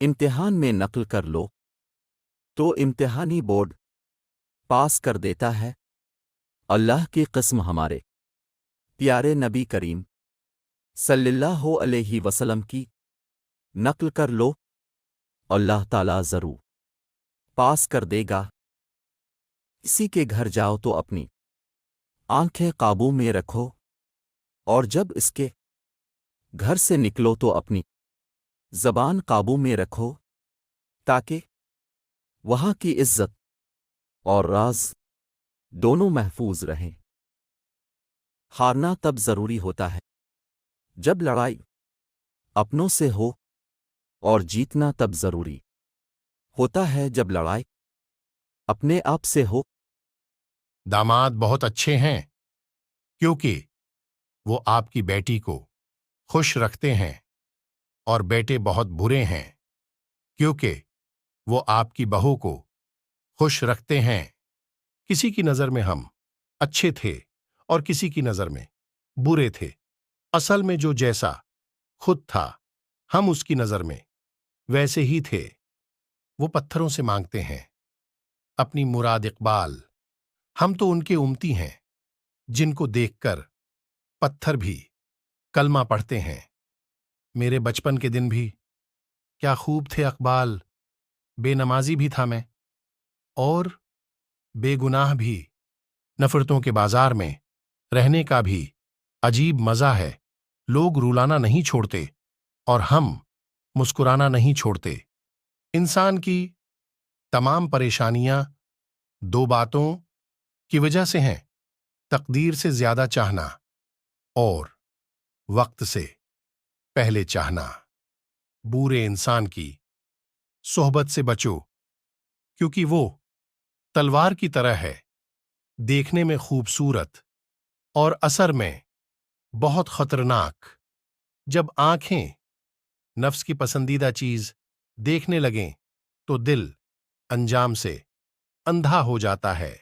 امتحان میں نقل کر لو تو امتحانی بورڈ پاس کر دیتا ہے۔ اللہ کی قسم ہمارے پیارے نبی کریم صلی اللہ علیہ وسلم کی نقل کر لو، اللہ تعالیٰ ضرور پاس کر دے گا۔ کسی کے گھر جاؤ تو اپنی آنکھیں قابو میں رکھو، اور جب اس کے گھر سے نکلو تو اپنی زبان قابو میں رکھو، تاکہ وہاں کی عزت اور راز دونوں محفوظ رہیں۔ ہارنا تب ضروری ہوتا ہے جب لڑائی اپنوں سے ہو، اور جیتنا تب ضروری ہوتا ہے جب لڑائی اپنے آپ سے ہو۔ داماد بہت اچھے ہیں کیونکہ وہ آپ کی بیٹی کو خوش رکھتے ہیں، اور بیٹے بہت برے ہیں کیونکہ وہ آپ کی بہو کو خوش رکھتے ہیں۔ کسی کی نظر میں ہم اچھے تھے اور کسی کی نظر میں برے تھے۔ اصل میں جو جیسا خود تھا ہم اس کی نظر میں ویسے ہی تھے۔ وہ پتھروں سے مانگتے ہیں اپنی مراد اقبال، ہم تو ان کے امتی ہیں جن کو دیکھ کر پتھر بھی کلمہ پڑھتے ہیں۔ میرے بچپن کے دن بھی کیا خوب تھے اقبال، بے نمازی بھی تھا میں اور بے گناہ بھی۔ نفرتوں کے بازار میں رہنے کا بھی عجیب مزہ ہے، لوگ رلانا نہیں چھوڑتے اور ہم مسکرانا نہیں چھوڑتے۔ انسان کی تمام پریشانیاں دو باتوں کی وجہ سے ہیں: تقدیر سے زیادہ چاہنا اور وقت سے پہلے چاہنا۔ بورے انسان کی صحبت سے بچو کیونکہ وہ تلوار کی طرح ہے، دیکھنے میں خوبصورت اور اثر میں بہت خطرناک۔ جب آنکھیں نفس کی پسندیدہ چیز دیکھنے لگیں تو دل انجام سے اندھا ہو جاتا ہے۔